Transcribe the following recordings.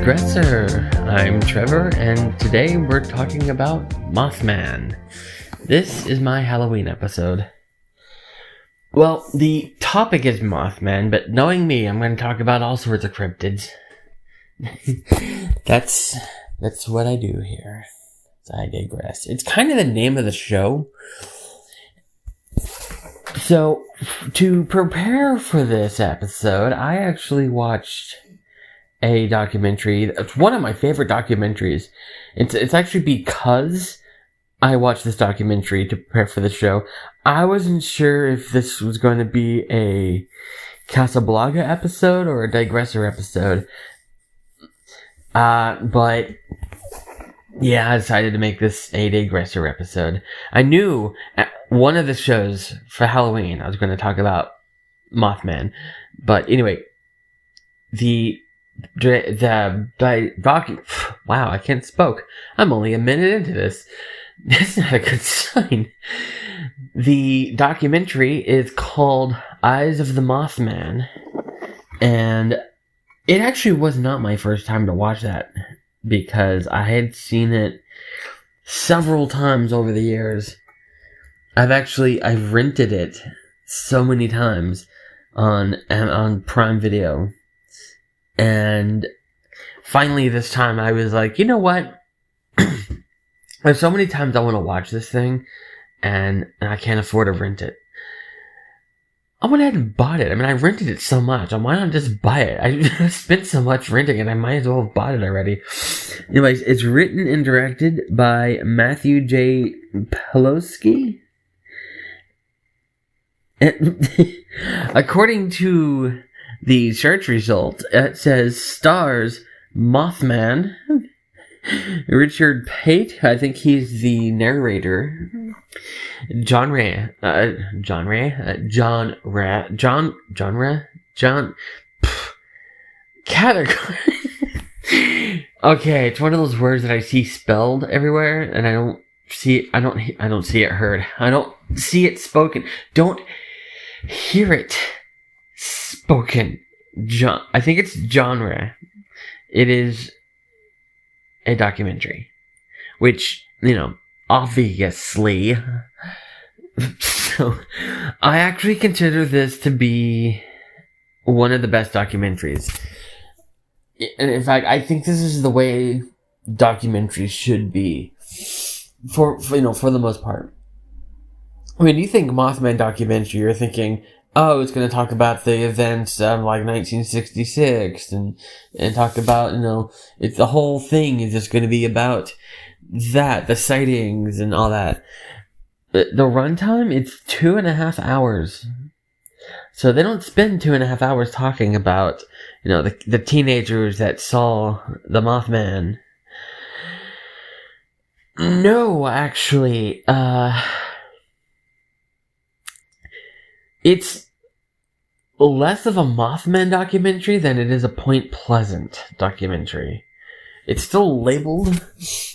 Transgressor. I'm Trevor, and today we're talking about Mothman. This is my Halloween episode. Well, the topic is Mothman, but knowing me, I'm going to talk about all sorts of cryptids. That's what I do here. I digress. It's kind of the name of the show. So, to prepare for this episode, I actually watched a documentary. It's one of my favorite documentaries. It's actually because I watched this documentary to prepare for the show. I wasn't sure if this was going to be a Casablanca episode or a Digressor episode. But yeah, I decided to make this a Digressor episode. I knew at one of the shows for Halloween I was going to talk about Mothman. But anyway, wow, I can't spoke. I'm only a minute into this. That's not a good sign. The documentary is called Eyes of the Mothman, and it actually was not my first time to watch that, because I had seen it several times over the years. I've rented it so many times on Prime Video. And finally this time I was like, you know what? There's so many times I want to watch this thing and I can't afford to rent it. I went ahead and bought it. I mean, I rented it so much. Why not just buy it? I spent so much renting it, I might as well have bought it already. Anyways, it's written and directed by Matthew J. Pelosky. According to the search result, it says stars Mothman, Richard Pate, I think he's the narrator, John category. Okay, it's one of those words that I see spelled everywhere, and I don't see it heard. I don't see it spoken. Don't hear it spoken. I think it's genre. It is a documentary, which, obviously. So, I actually consider this to be one of the best documentaries. And in fact, I think this is the way documentaries should be, for the most part. I mean, you think Mothman documentary, you're thinking, oh, it's going to talk about the events of 1966 and talk about, it's the whole thing is just going to be about that, the sightings and all that. The runtime, it's 2.5 hours. So they don't spend 2.5 hours talking about, the teenagers that saw the Mothman. No, actually, it's less of a Mothman documentary than it is a Point Pleasant documentary. It's still labeled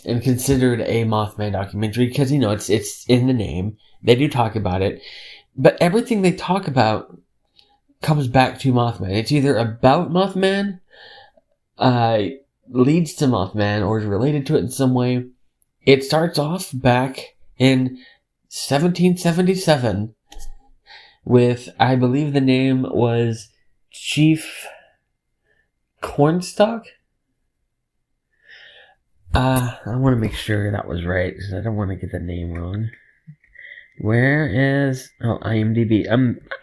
and considered a Mothman documentary because, it's in the name. They do talk about it. But everything they talk about comes back to Mothman. It's either about Mothman, leads to Mothman, or is related to it in some way. It starts off back in 1777 with, I believe the name was Chief Cornstalk. I want to make sure that was right, because I don't want to get the name wrong. Where is... Oh, IMDb.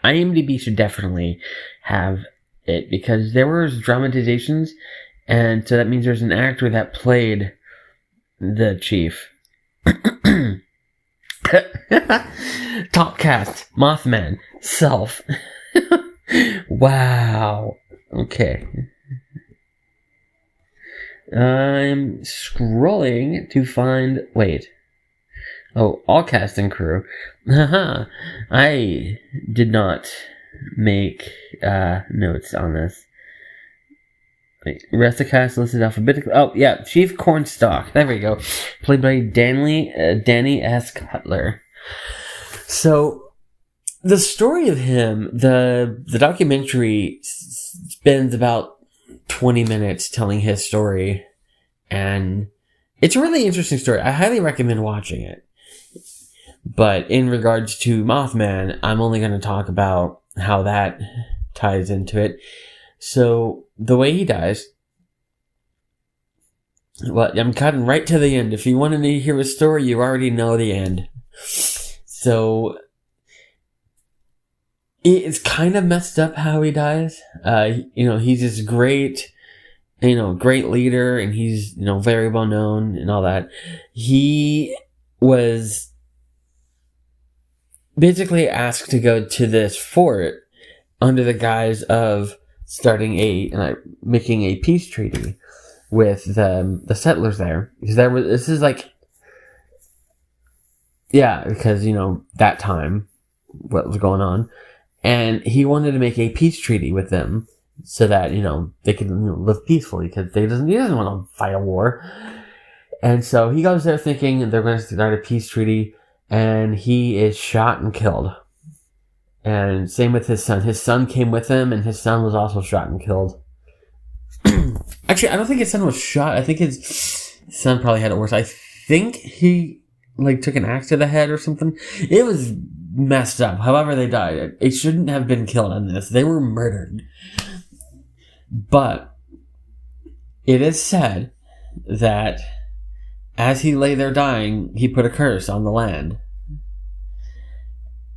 IMDb should definitely have it, because there was dramatizations, and so that means there's an actor that played the chief. Top cast, Mothman, self. Wow. Okay. I'm scrolling to find... Wait. Oh, all cast and crew. Haha. I did not make notes on this. Wait, rest of the cast listed alphabetically. Oh, yeah, Chief Cornstalk. There we go. Played by Danny S. Cutler. So, the story of him, the documentary spends about 20 minutes telling his story, and it's a really interesting story. I highly recommend watching it. But in regards to Mothman, I'm only going to talk about how that ties into it. So, the way he dies... Well, I'm cutting right to the end. If you wanted to hear a story, you already know the end. So, it's kind of messed up how he dies. He's this great, great leader, and he's, very well known and all that. He was basically asked to go to this fort under the guise of making a peace treaty with the settlers there, because because that time, what was going on, and he wanted to make a peace treaty with them so that they could live peacefully, because he doesn't want to fight a war. And so he goes there thinking they're going to start a peace treaty, and he is shot and killed. And same with his son. His son came with him, and his son was also shot and killed. Actually, I don't think his son was shot. I think his son probably had it worse. I think he took an axe to the head or something. It was messed up. However they died, it shouldn't have been killed in this. They were murdered. But it is said that as he lay there dying, he put a curse on the land.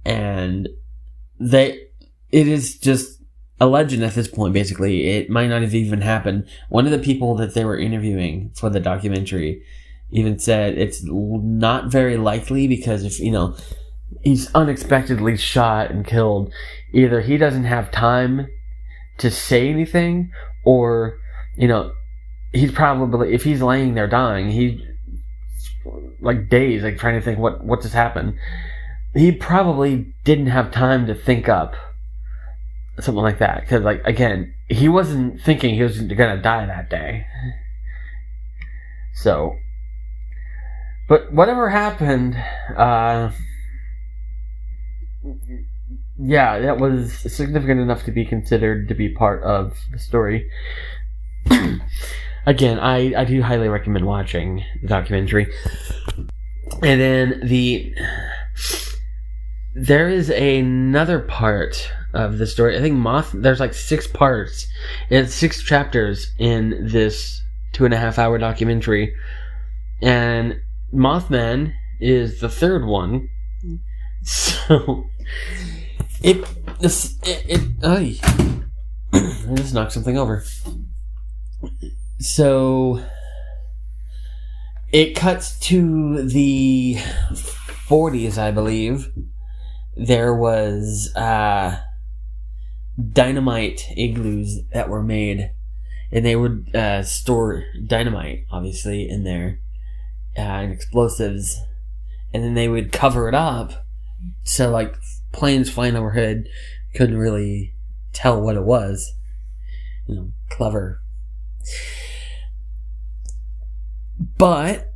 And it is just a legend at this point, basically. It might not have even happened. One of the people that they were interviewing for the documentary even said it's not very likely, because if, he's unexpectedly shot and killed, either he doesn't have time to say anything, or, he's probably, if he's laying there dying, he, days, trying to think what just happened. He probably didn't have time to think up something like that, because again, he wasn't thinking he was gonna die that day. So, but whatever happened, that was significant enough to be considered to be part of the story. Again, I do highly recommend watching the documentary. And then there is another part of the story. I think there's 6 parts. It's 6 chapters in this 2.5 hour documentary. And Mothman is the 3rd one. So I just knocked something over. So it cuts to the 40s, I believe. There was dynamite igloos that were made, and they would store dynamite, obviously, in there, and explosives, and then they would cover it up so planes flying overhead couldn't really tell what it was. Clever. But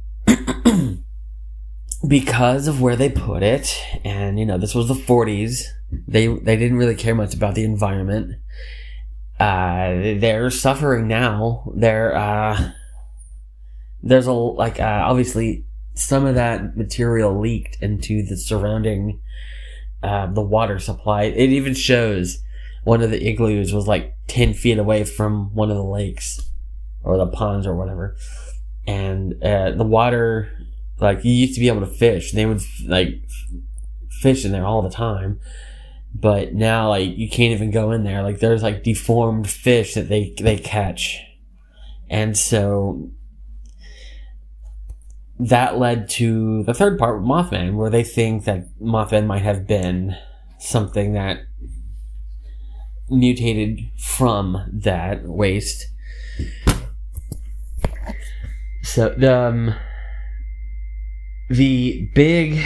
because of where they put it, and this was the 40s, they didn't really care much about the environment. They're suffering now. There's obviously some of that material leaked into the surrounding the water supply. It even shows one of the igloos was 10 feet away from one of the lakes or the ponds or whatever, and the water, you used to be able to fish. They would fish in there all the time, but now you can't even go in there. There's deformed fish that they catch, and so that led to the 3rd part with Mothman, where they think that Mothman might have been something that mutated from that waste. So the big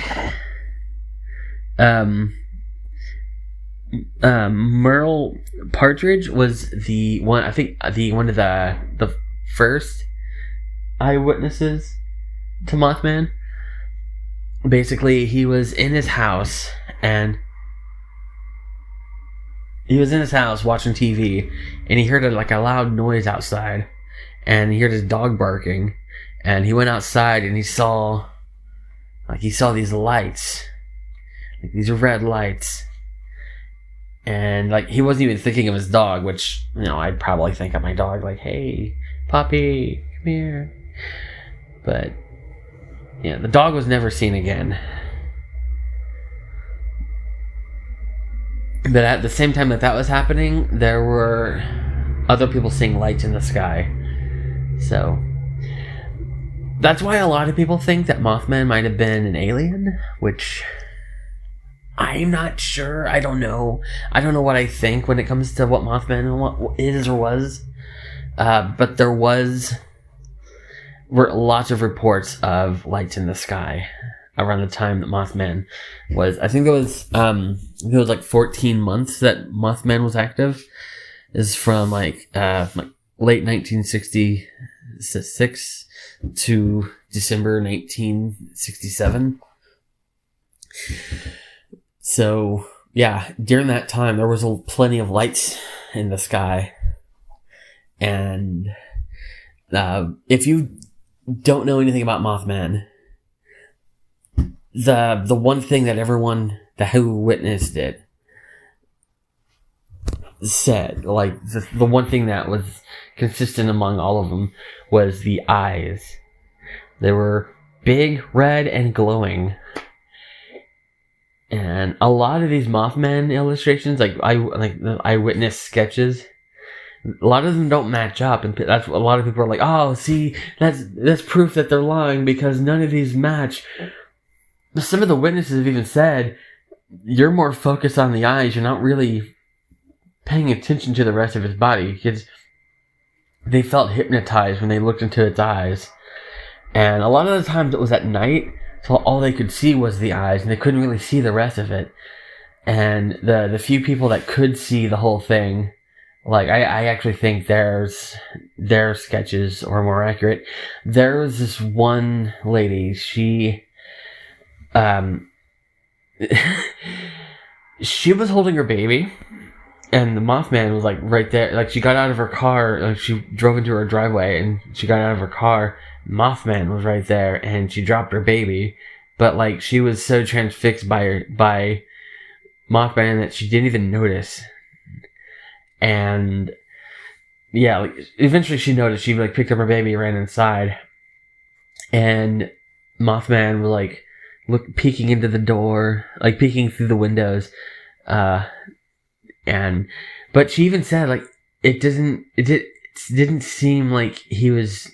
Merle Partridge was the one, I think, one of the first eyewitnesses to Mothman. Basically, he was in his house, and he was in his house watching TV, and he heard a loud noise outside, and he heard his dog barking, and he went outside and he saw these lights, like these red lights, and like he wasn't even thinking of his dog, which I'd probably think of my dog, like, hey puppy, come here, but yeah, the dog was never seen again. But at the same time that was happening, there were other people seeing lights in the sky. So that's why a lot of people think that Mothman might have been an alien, which I'm not sure. I don't know what I think when it comes to what Mothman is or was. But there were lots of reports of lights in the sky around the time that Mothman was. I think it was like 14 months that Mothman was active. Is from like late 1966 to December 1967. So yeah, during that time there was plenty of lights in the sky, and if you don't know anything about Mothman, the one thing that everyone who witnessed it said, like the one thing that was consistent among all of them, was the eyes. They were big, red, and glowing. And a lot of these Mothman illustrations, like the eyewitness sketches, a lot of them don't match up, and that's what a lot of people are like, oh, see, that's proof that they're lying because none of these match. Some of the witnesses have even said, you're more focused on the eyes, you're not really paying attention to the rest of his body, because they felt hypnotized when they looked into its eyes. And a lot of the times it was at night, so all they could see was the eyes, and they couldn't really see the rest of it. And the few people that could see the whole thing, like I actually think their sketches are more accurate. There was this one lady, she she was holding her baby, and the Mothman was like right there. Like she got out of her car, like she drove into her driveway, and she got out of her car. Mothman was right there, and she dropped her baby, but like she was so transfixed by Mothman that she didn't even notice. And yeah, like eventually she noticed. She like picked up her baby, ran inside, and Mothman was like peeking into the door, like peeking through the windows, but she even said like it didn't seem like he was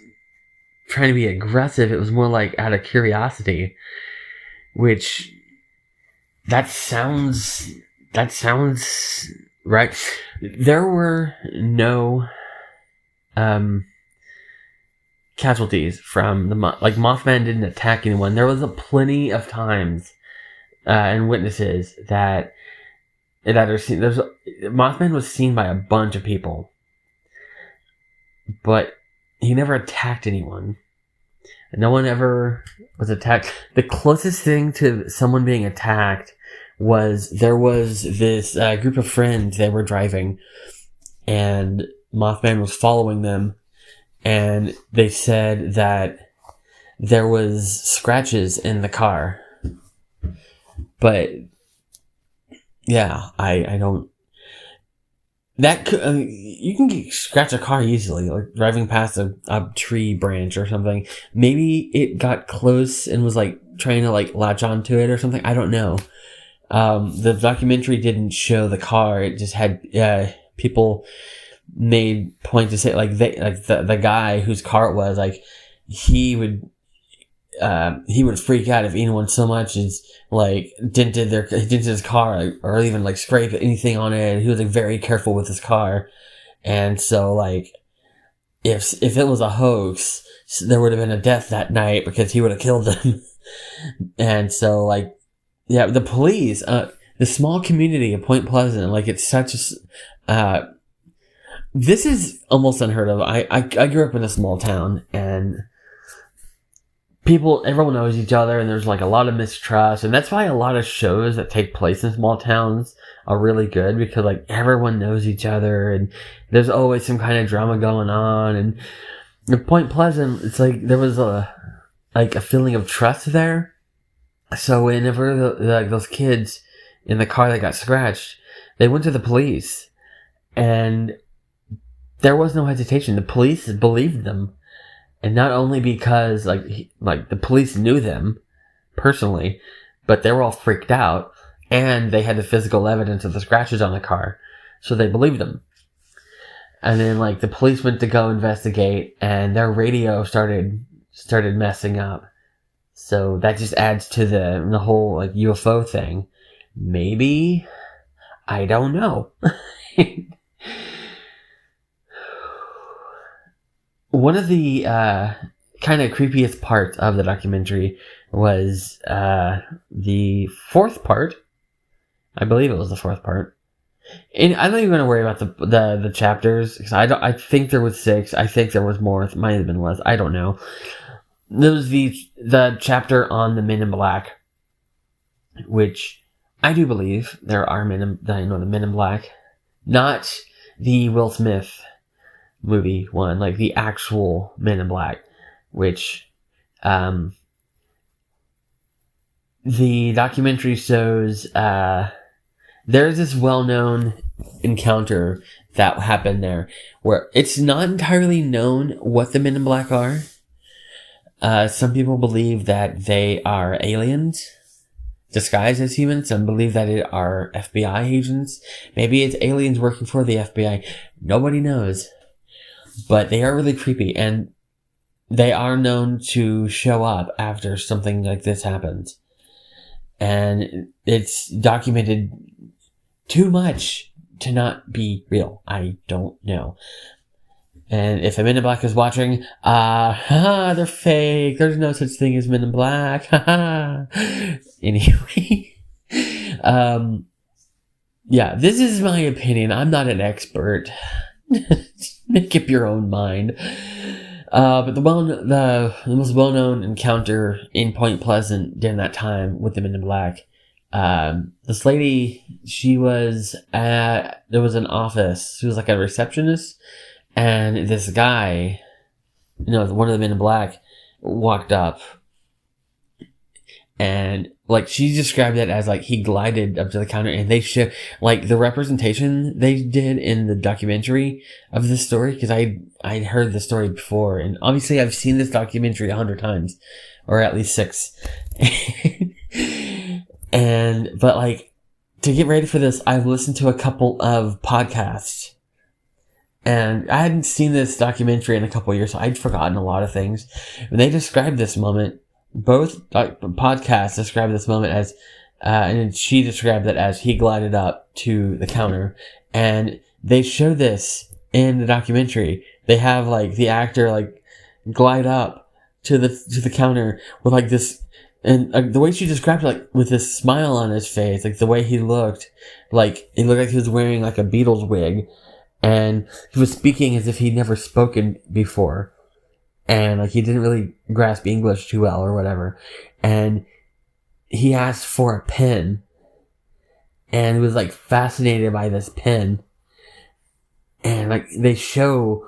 trying to be aggressive. It was more like out of curiosity, which that sounds right. There were no casualties from the Mothman didn't attack anyone. There was plenty of times and witnesses that are seen. Mothman was seen by a bunch of people, but he never attacked anyone. No one ever was attacked. The closest thing to someone being attacked was there was this group of friends. They were driving, and Mothman was following them, and they said that there was scratches in the car. But yeah, I don't. That could, you can scratch a car easily, like driving past a tree branch or something. Maybe it got close and was like trying to like latch onto it or something. I don't know. The documentary didn't show the car. It just had people made point to say like the guy whose car it was, like he would freak out if anyone so much as like dented his car or even like scrape anything on it. He was like very careful with his car, and so like if it was a hoax, there would have been a death that night because he would have killed them. And so like yeah, the police, the small community of Point Pleasant, like it's such a this is almost unheard of. I grew up in a small town, and everyone knows each other, and there's like a lot of mistrust, and that's why a lot of shows that take place in small towns are really good, because like everyone knows each other, and there's always some kind of drama going on. And at Point Pleasant, it's like there was a feeling of trust there. So whenever those kids in the car that got scratched, they went to the police, and there was no hesitation. The police believed them. And not only because like the police knew them personally, but they were all freaked out, and they had the physical evidence of the scratches on the car, so they believed them. And then like the police went to go investigate, and their radio started messing up. So that just adds to the whole like UFO thing. Maybe, I don't know. One of the kind of creepiest parts of the documentary was the fourth part. I believe it was the fourth part. And I'm not even going to worry about the chapters, because I think there was 6. I think there was more. It might have been less. I don't know. There was the chapter on the Men in Black, which I do believe there are the Men in Black, not the Will Smith movie one, like the actual Men in Black, which the documentary shows there's this well-known encounter that happened there, where it's not entirely known what the Men in Black are. Some people believe that they are aliens disguised as humans. Some believe that it are FBI agents. Maybe it's aliens working for the FBI. Nobody knows. But they are really creepy, and they are known to show up after something like this happens. And it's documented too much to not be real. I don't know. And if a Men in Black is watching, they're fake. There's no such thing as Men in Black. Anyway. Yeah, this is my opinion. I'm not an expert. Make up your own mind. But the most well-known encounter in Point Pleasant during that time with the Men in Black, this lady, there was an office. She was like a receptionist, and this guy, one of the Men in Black, walked up, and like she described it as like he glided up to the counter, and they show like the representation they did in the documentary of this story, because I'd heard the story before, and obviously I've seen this documentary 100 times, or at least 6. But like to get ready for this, I've listened to a couple of podcasts, and I hadn't seen this documentary in a couple of years, so I'd forgotten a lot of things. When they described this moment, both podcasts described this moment as, and she described it as he glided up to the counter, and they show this in the documentary. They have like the actor like glide up to the counter with like this, and the way she described it, like with this smile on his face, like the way he looked, like it looked like he was wearing like a Beatles wig, and he was speaking as if he'd never spoken before. And like he didn't really grasp English too well or whatever. And he asked for a pen, and was like fascinated by this pen. And like they show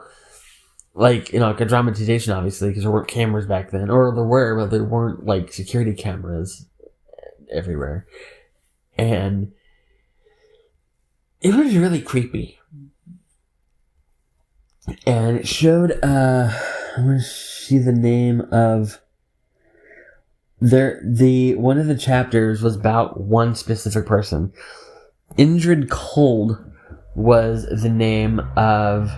like, like a dramatization, obviously, because there weren't cameras back then, or there were, but there weren't like security cameras everywhere. And it was really creepy. And it showed, I'm going to see the name of one of the chapters was about one specific person. Indrid Cold was the name of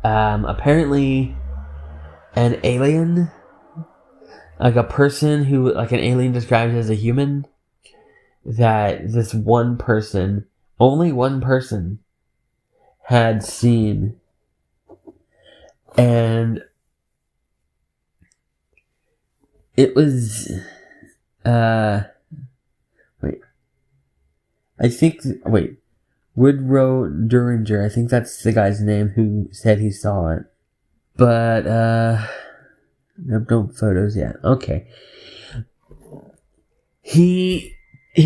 apparently an alien, like a person who, like an alien described as a human, that this one person, only one person, had seen. And it was, Woodrow Duringer, I think that's the guy's name who said he saw it. But, Nope, don't photos yet. Okay. He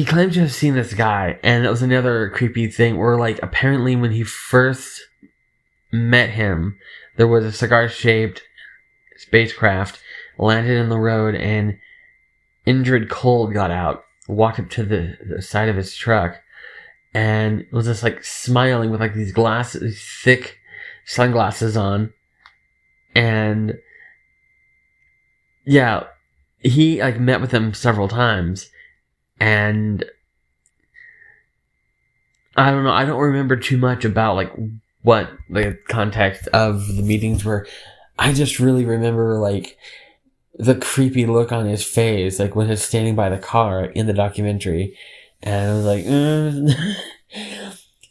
claimed to have seen this guy, and it was another creepy thing where, like, apparently when he first met him, there was a cigar-shaped spacecraft landed in the road, and Indrid Cold got out, walked up to the side of his truck, and was just like smiling with like these glasses, these thick sunglasses on, and yeah, he like met with him several times, and I don't know, I don't remember too much about like what the context of the meetings were. I just really remember like the creepy look on his face, like when he was standing by the car in the documentary, and I was like,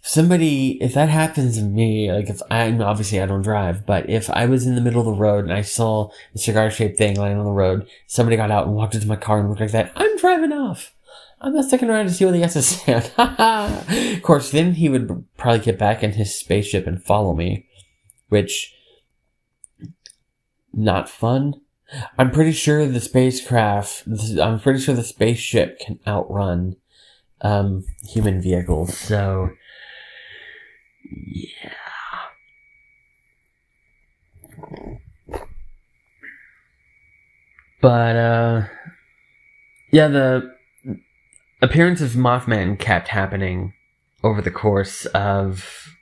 somebody, if that happens to me, like if obviously I don't drive, but if I was in the middle of the road and I saw the cigar-shaped thing lying on the road, somebody got out and walked into my car and looked like that, I'm driving off. I'm not sticking around to see what he has to say. Of course, then he would probably get back in his spaceship and follow me, which, not fun. I'm pretty sure the spaceship can outrun human vehicles, so yeah. But yeah, the appearance of Mothman kept happening over the course of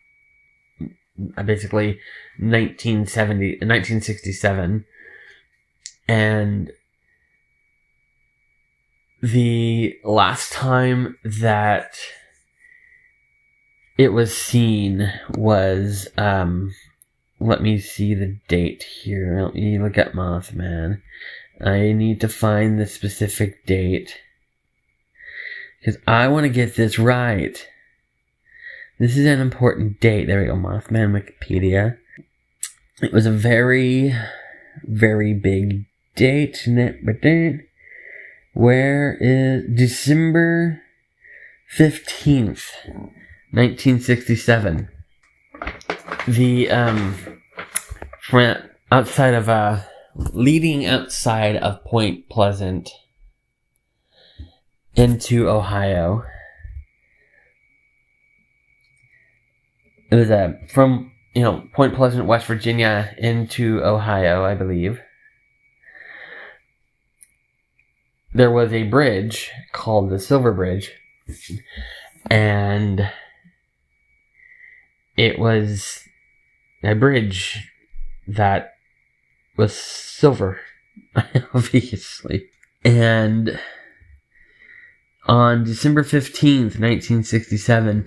basically 1967. And the last time that it was seen was, let me see the date here. Let me look at Mothman. I need to find the specific date, because I want to get this right. This is an important date. There we go, Mothman Wikipedia. It was a very, very big date. Where is December 15th, 1967. The, leading outside of Point Pleasant into Ohio. It was from Point Pleasant, West Virginia into Ohio, I believe. There was a bridge called the Silver Bridge, and it was a bridge that was silver, obviously. And on December 15th, 1967,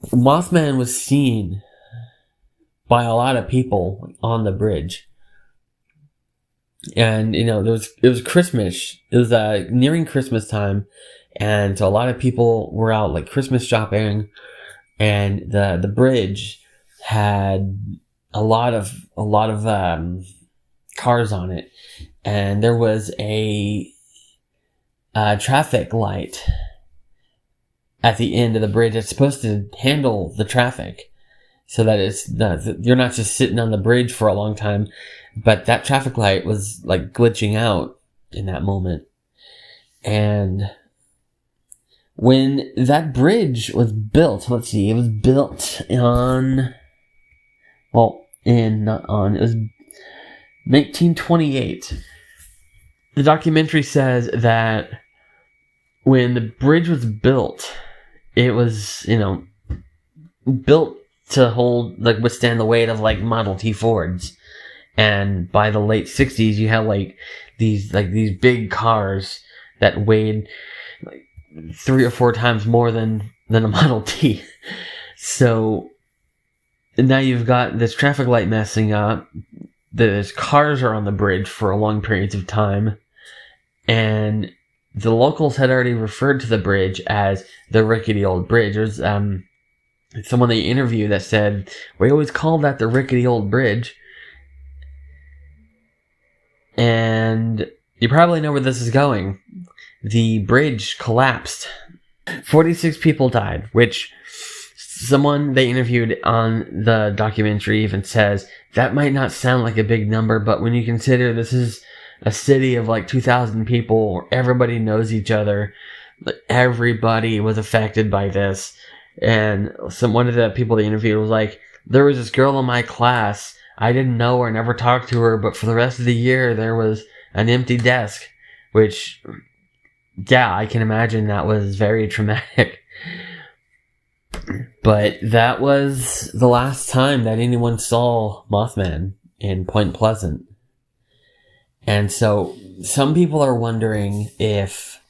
Mothman was seen by a lot of people on the bridge. And, it was Christmas. It was nearing Christmas time. And so a lot of people were out like Christmas shopping. And the bridge had a lot of cars on it. And there was a traffic light at the end of the bridge. It's supposed to handle the traffic so that you're not just sitting on the bridge for a long time. But that traffic light was like glitching out in that moment. And when that bridge was built, it was built it was 1928. The documentary says that when the bridge was built, it was, built to withstand the weight of Model T Fords. And by the late 60s, you had these big cars that weighed 3 or 4 times more than a Model T. So now you've got this traffic light messing up. There's cars are on the bridge for long periods of time. And the locals had already referred to the bridge as the rickety old bridge. There's someone they interviewed that said, we always called that the rickety old bridge. And you probably know where this is going. The bridge collapsed. 46 people died, which someone they interviewed on the documentary even says that might not sound like a big number, but when you consider this is a city of like 2,000 people where everybody knows each other, everybody was affected by this. And one of the people they interviewed was like, there was this girl in my class, I didn't know her, never talked to her, but for the rest of the year there was an empty desk, which, yeah, I can imagine that was very traumatic. But that was the last time that anyone saw Mothman in Point Pleasant. And so some people are wondering if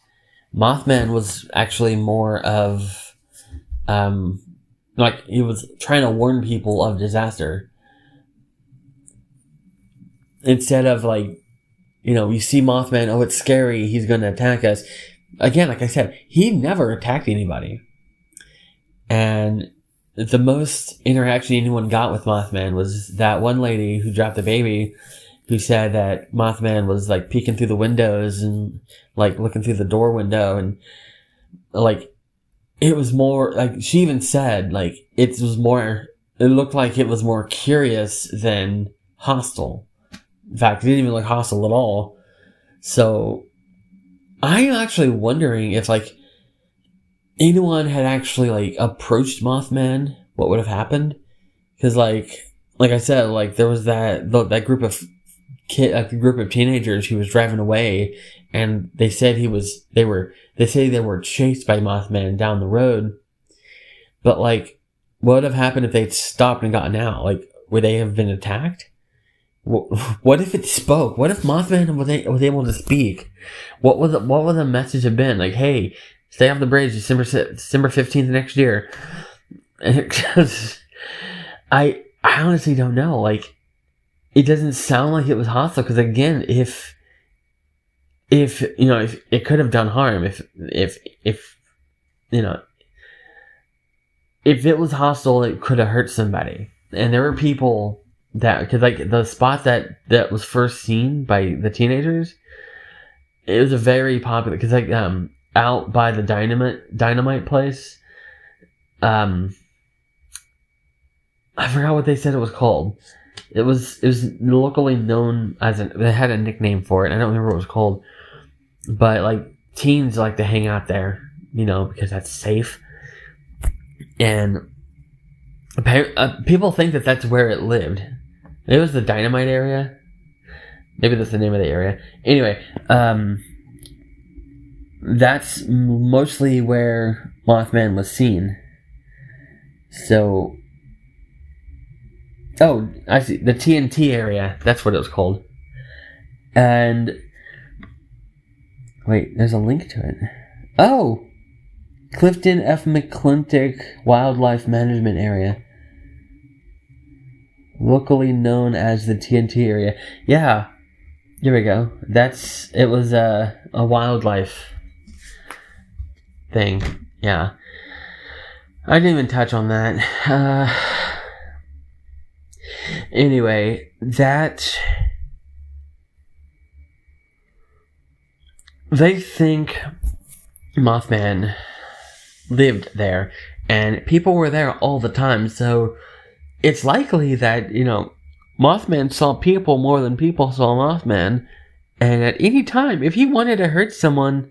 Mothman was actually more of, like he was trying to warn people of disaster. Instead of like, you see Mothman, oh, it's scary, he's going to attack us. Again, like I said, he never attacked anybody. And the most interaction anyone got with Mothman was that one lady who dropped the baby, who said that Mothman was like peeking through the windows and like looking through the door window, and like it was more like, she even said like it looked like it was more curious than hostile. In fact, it didn't even look hostile at all. So I'm actually wondering if like anyone had actually like approached Mothman, what would have happened? Because like I said, like there was that group of group of teenagers who was driving away, and they said they were chased by Mothman down the road. But like, what would have happened if they'd stopped and gotten out? Like, would they have been attacked? What if it spoke? What if Mothman was able to speak? What would the message have been? Like, hey, stay off the bridge, December 15th next year. Because I honestly don't know. Like, it doesn't sound like it was hostile. Because again, if it could have done harm, if it was hostile, it could have hurt somebody. And there were people that, because like the spot that was first seen by the teenagers, it was a very popular, because like out by the dynamite place, I forgot what they said it was called. It was locally known as they had a nickname for it. I don't remember what it was called, but like teens like to hang out there, because that's safe. And people think that that's where it lived. It was the dynamite area. Maybe that's the name of the area. Anyway, that's mostly where Mothman was seen. So, oh, I see. The TNT area. That's what it was called. And, wait, there's a link to it. Oh! Clifton F. McClintock Wildlife Management Area. Locally known as the TNT area. Yeah. Here we go. It was a wildlife thing. Yeah. I didn't even touch on that. Anyway, they think Mothman lived there, and people were there all the time, so it's likely that, Mothman saw people more than people saw Mothman, and at any time, if he wanted to hurt someone,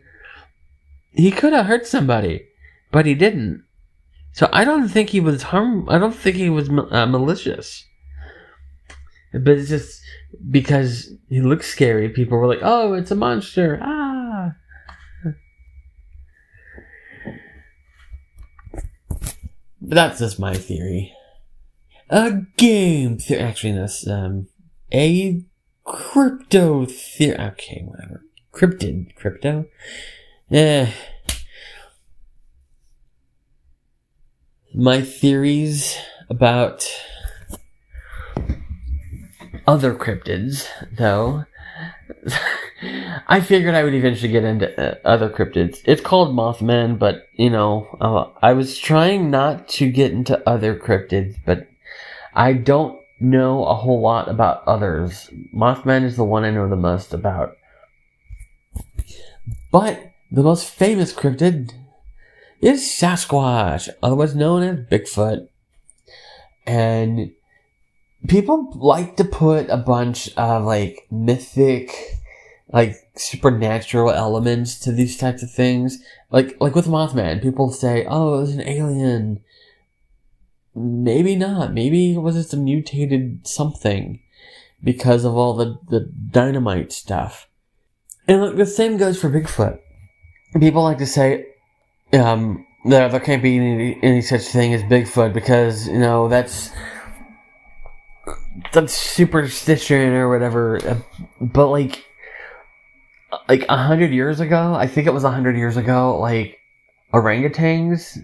he could have hurt somebody, but he didn't. So I don't think he was malicious. But it's just because he looks scary, people were like, oh, it's a monster, ah! But that's just my theory. A game theory. Actually, that's a crypto theory. Okay, whatever. Crypto? My theories about other cryptids, though. I figured I would eventually get into other cryptids. It's called Mothman, but, I was trying not to get into other cryptids, but I don't know a whole lot about others. Mothman is the one I know the most about. But the most famous cryptid is Sasquatch, otherwise known as Bigfoot. And people like to put a bunch of, like, mythic, like, supernatural elements to these types of things. Like with Mothman, people say, oh, it was an alien. Maybe not. Maybe it was just a mutated something because of all the dynamite stuff. And look, the same goes for Bigfoot. People like to say, there can't be any such thing as Bigfoot because, that's superstition or whatever. But like 100 years ago, I think it was 100 years ago, like, orangutans,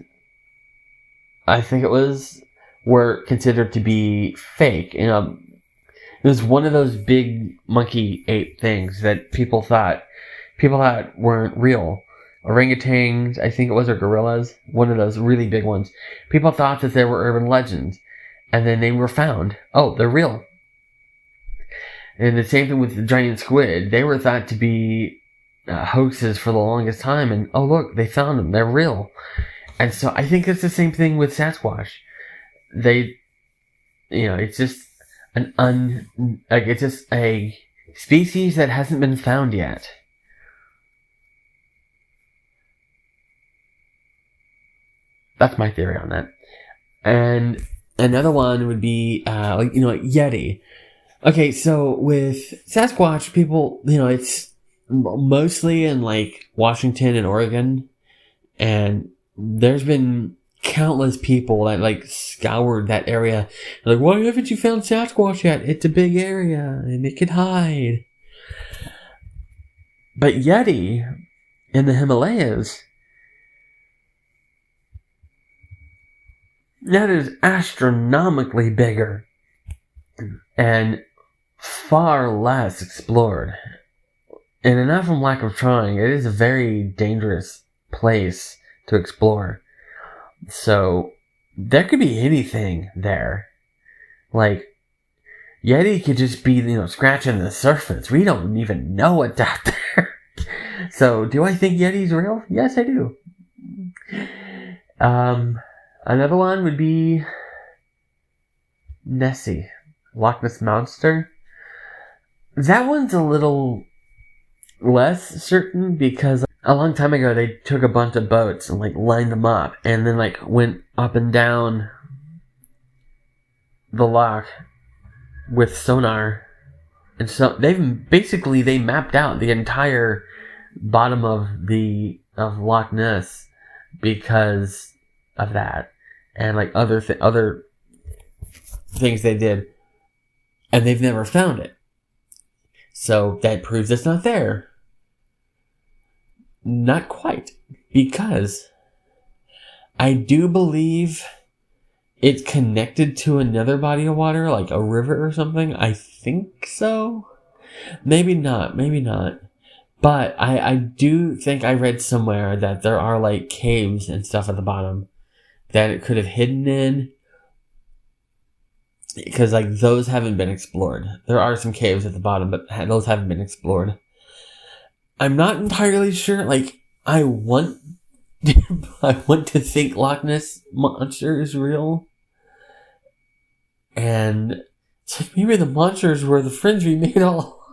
I think it was, were considered to be fake. It was one of those big monkey ape things that people thought weren't real. Orangutans, I think it was, or gorillas, one of those really big ones. People thought that they were urban legends, and then they were found. Oh, they're real. And the same thing with the giant squid. They were thought to be hoaxes for the longest time, and oh look, they found them. They're real. And so I think it's the same thing with Sasquatch. It's just it's just a species that hasn't been found yet. That's my theory on that. And another one would be, Yeti. Okay, so with Sasquatch, people, it's mostly in, like, Washington and Oregon. And there's been countless people that, like, scoured that area. They're like, why haven't you found Sasquatch yet? It's a big area, and it could hide. But Yeti in the Himalayas, that is astronomically bigger and far less explored. And not from lack of trying, it is a very dangerous place to explore. So there could be anything there. Like, Yeti could just be, scratching the surface. We don't even know what's out there. So, do I think Yeti's real? Yes, I do. Another one would be Nessie, Loch Ness Monster. That one's a little less certain because a long time ago they took a bunch of boats and, like, lined them up and then, like, went up and down the loch with sonar. And so they mapped out the entire bottom of Loch Ness because of that. And, like, other things they did. And they've never found it. So that proves it's not there. Not quite. Because I do believe it's connected to another body of water, like a river or something. I think so. Maybe not. But I do think I read somewhere that there are, like, caves and stuff at the bottom that it could have hidden in, because, like, those haven't been explored. There are some caves at the bottom, but those haven't been explored. I'm not entirely sure. Like, I want to think Loch Ness Monster is real, and it's like maybe the monsters were the friends we made all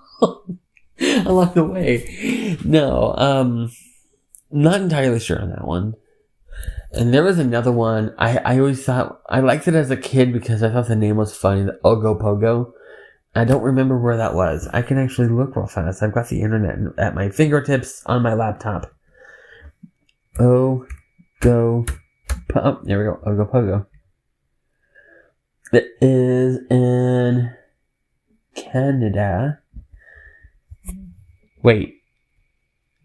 along the way. No, not entirely sure on that one. And there was another one. I always thought I liked it as a kid because I thought the name was funny. The Ogopogo. I don't remember where that was. I can actually look real fast. I've got the internet at my fingertips on my laptop. There we go. Ogopogo. It is in Canada. Wait.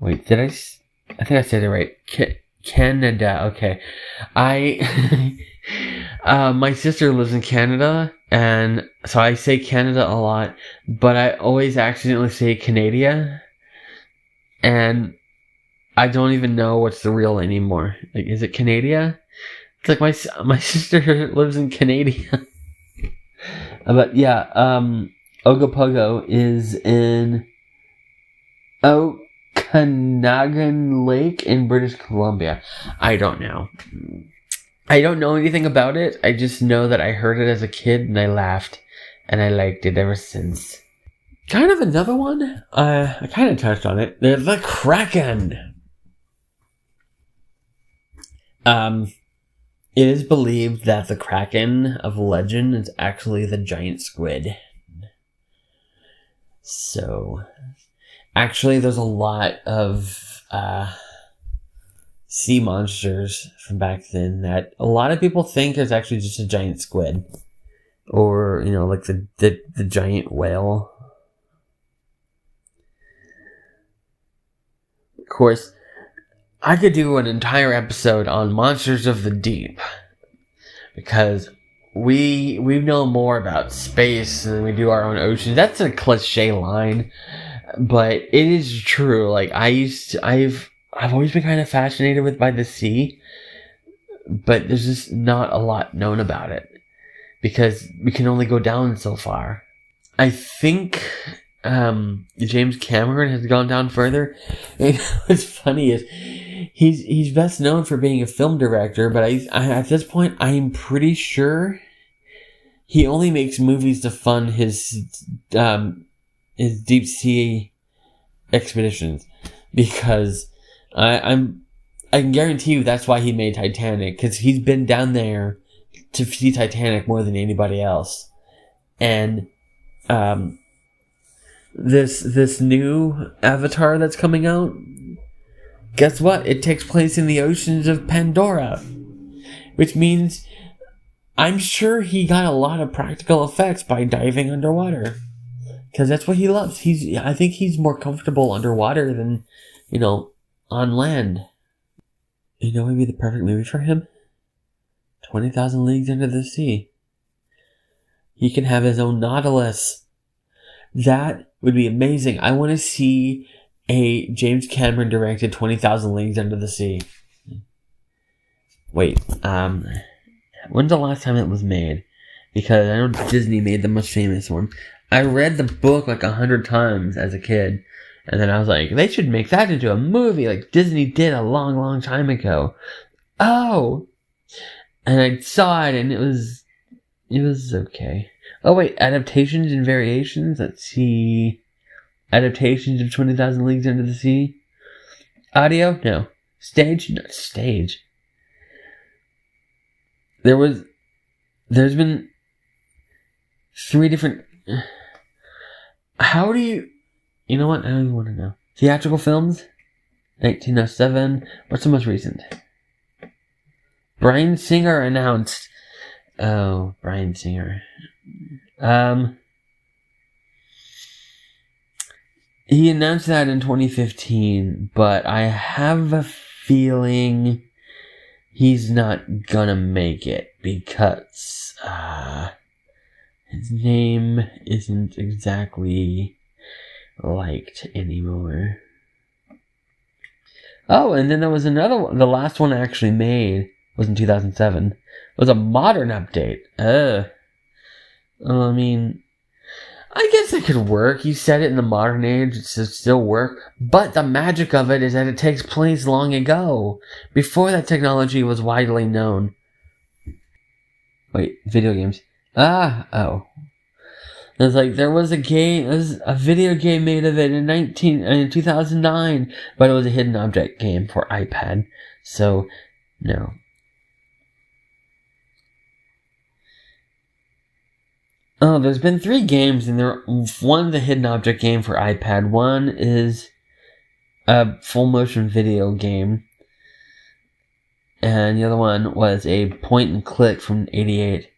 Did I think I said it right. Canada. Okay. My sister lives in Canada, and so I say Canada a lot, but I always accidentally say Canada, and I don't even know what's the real anymore. Like, is it Canada? It's like my sister lives in Canada. But yeah, Ogopogo is in Okanagan Lake in British Columbia. I don't know. I don't know anything about it. I just know that I heard it as a kid and I laughed. And I liked it ever since. Kind of another one. I kind of touched on it. There's the Kraken. It is believed that the Kraken of legend is actually the giant squid. So, actually, there's a lot of sea monsters from back then that a lot of people think is actually just a giant squid. Or, like the giant whale. Of course, I could do an entire episode on monsters of the deep. Because we know more about space than we do our own oceans. That's a cliche line. But it is true. Like, I've always been kind of fascinated by the sea. But there's just not a lot known about it. Because we can only go down so far. I think James Cameron has gone down further. And what's funny is he's best known for being a film director, but I at this point I'm pretty sure he only makes movies to fund his deep sea expeditions, because I can guarantee you that's why he made Titanic, because he's been down there to see Titanic more than anybody else. And this new Avatar that's coming out, guess what? It takes place in the oceans of Pandora, which means I'm sure he got a lot of practical effects by diving underwater, because that's what he loves. I think he's more comfortable underwater than, on land. What would be the perfect movie for him? 20,000 Leagues Under the Sea. He can have his own Nautilus. That would be amazing. I want to see a James Cameron directed 20,000 Leagues Under the Sea. Wait, when's the last time it was made? Because I know Disney made the most famous one. I read the book like 100 times as a kid. And then I was like, they should make that into a movie like Disney did a long, long time ago. Oh! And I saw it and it was okay. Oh wait, adaptations and variations? Let's see. Adaptations of 20,000 Leagues Under the Sea? Audio? No. Stage? No, stage. There's been 3 different... How do you... You know what? I don't even want to know. Theatrical films? 1907. What's the most recent? Bryan Singer announced... Oh, Bryan Singer. He announced that in 2015, but I have a feeling he's not gonna make it because his name isn't exactly liked anymore. Oh, and then there was another one. The last one I actually made was in 2007. It was a modern update. I mean, I guess it could work. You set it in the modern age, it should still work. But the magic of it is that it takes place long ago, before that technology was widely known. Wait, video games. It's like there was a video game made of it in 2009, but it was a hidden object game for iPad. So, no. Oh, there's been 3 games, and one's a hidden object game for iPad. One is a full motion video game, and the other one was a point and click from '88.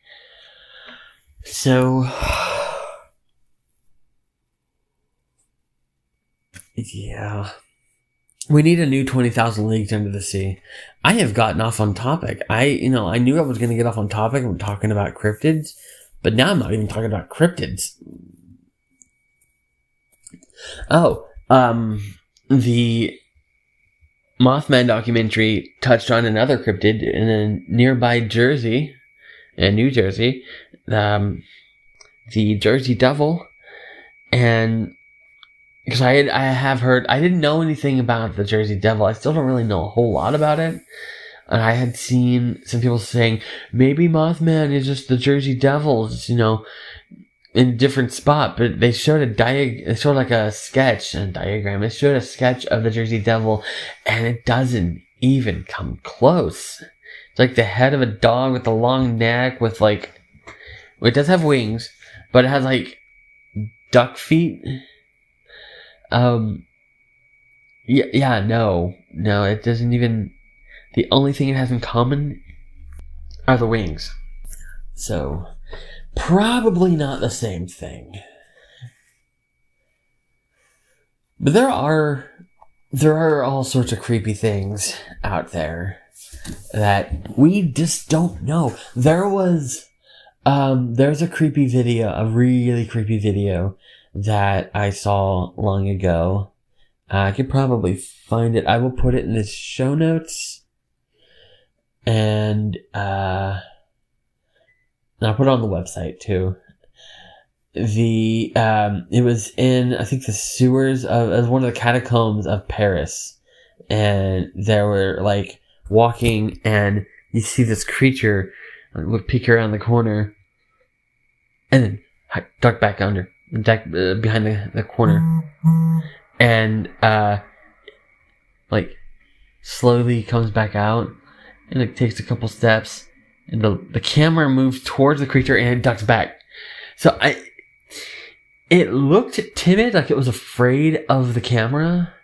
So, yeah, we need a new 20,000 Leagues Under the Sea. I have gotten off on topic. I knew I was going to get off on topic when talking about cryptids. But now I'm not even talking about cryptids. Oh, the Mothman documentary touched on another cryptid in a nearby Jersey, in New Jersey, the Jersey Devil, and because I have heard, I didn't know anything about the Jersey Devil. I still don't really know a whole lot about it. And I had seen some people saying maybe Mothman is just the Jersey Devils, in a different spot. But they showed they showed like a sketch and a diagram. They showed a sketch of the Jersey Devil, and it doesn't even come close. It's like the head of a dog with a long neck with like, it does have wings, but it has like duck feet. No, it doesn't even. The only thing it has in common are the wings. So, probably not the same thing. But there are all sorts of creepy things out there that we just don't know. There's a creepy video, a really creepy video that I saw long ago. I could probably find it. I will put it in the show notes. And I'll put it on the website too. It was in, I think, the sewers of one of the catacombs of Paris, and they were like walking, and you see this creature would peek around the corner, and then duck back behind the corner, and like slowly comes back out. And it takes a couple steps, and the camera moves towards the creature, and it ducks back. So it looked timid, like it was afraid of the camera.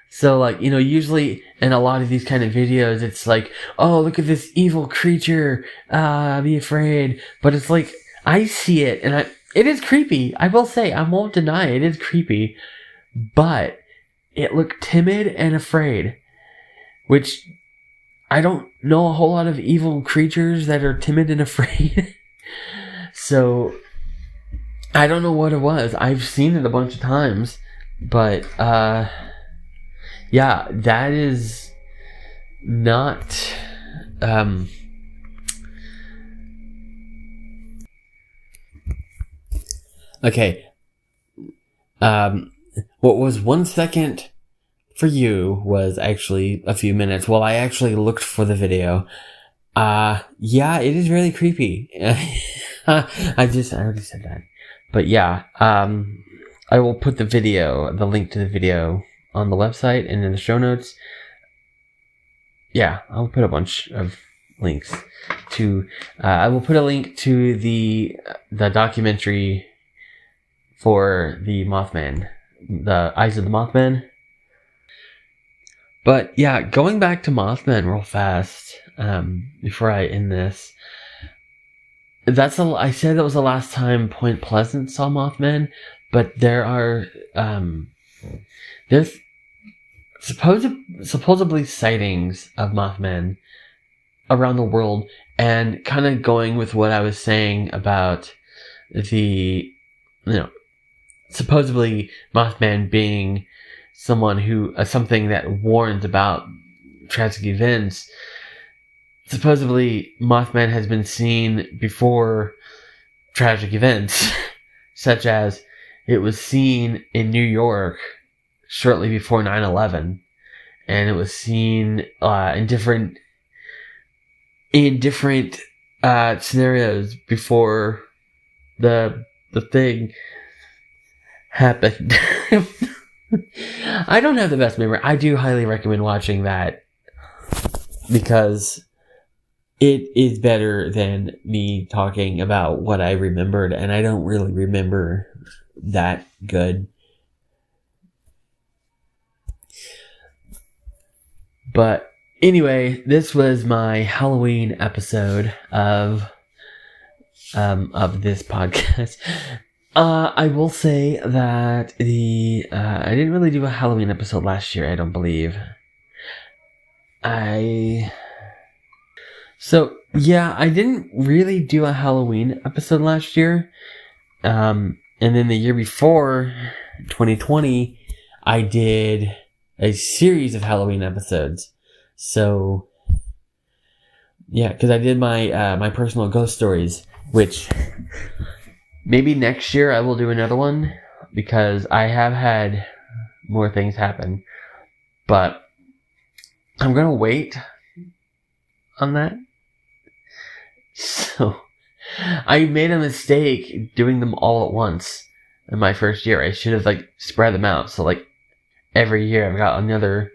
So like, usually in a lot of these kind of videos, it's like, oh, look at this evil creature, be afraid. But it's like, I see it, and it is creepy. I will say, I won't deny it is creepy, but it looked timid and afraid, which I don't know a whole lot of evil creatures that are timid and afraid. So, I don't know what it was. I've seen it a bunch of times. But, yeah, that is not... Okay. What was 1 second... for you was actually a few minutes. Well, I actually looked for the video. Yeah, it is really creepy. I already said that. But yeah, I will put the link to the video on the website and in the show notes. Yeah, I'll put a bunch of links to, I will put a link to the documentary for the Mothman, the Eyes of the Mothman. But yeah, going back to Mothman real fast, before I end this, I said that was the last time Point Pleasant saw Mothman, but there's supposedly sightings of Mothman around the world, and kind of going with what I was saying about supposedly Mothman being someone who, something that warns about tragic events. Supposedly, Mothman has been seen before tragic events, such as it was seen in New York shortly before 9/11, and it was seen in different scenarios before the thing happened. I don't have the best memory. I do highly recommend watching that, because it is better than me talking about what I remembered, and I don't really remember that good. But anyway, this was my Halloween episode of this podcast. I will say that I didn't really do a Halloween episode last year, I don't believe. So, yeah, I didn't really do a Halloween episode last year. And then the year before, 2020, I did a series of Halloween episodes. So, yeah, because I did my personal ghost stories, which maybe next year I will do another one. because I have had more things happen, but I'm gonna wait on that. So I made a mistake doing them all at once in my first year. I should have like spread them out. So like every year I've got another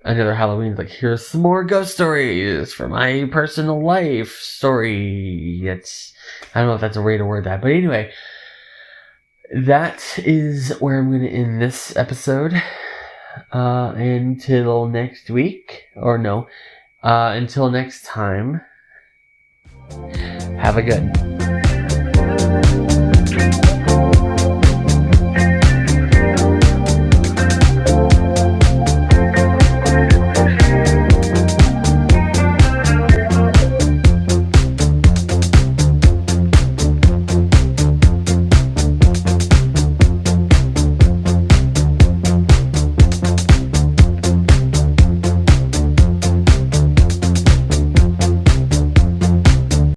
Halloween. Like, here's some more ghost stories for my personal life story. I don't know if that's a way to word that, but anyway, that is where I'm going to end this episode. Until next week, or no, until next time. Have a good.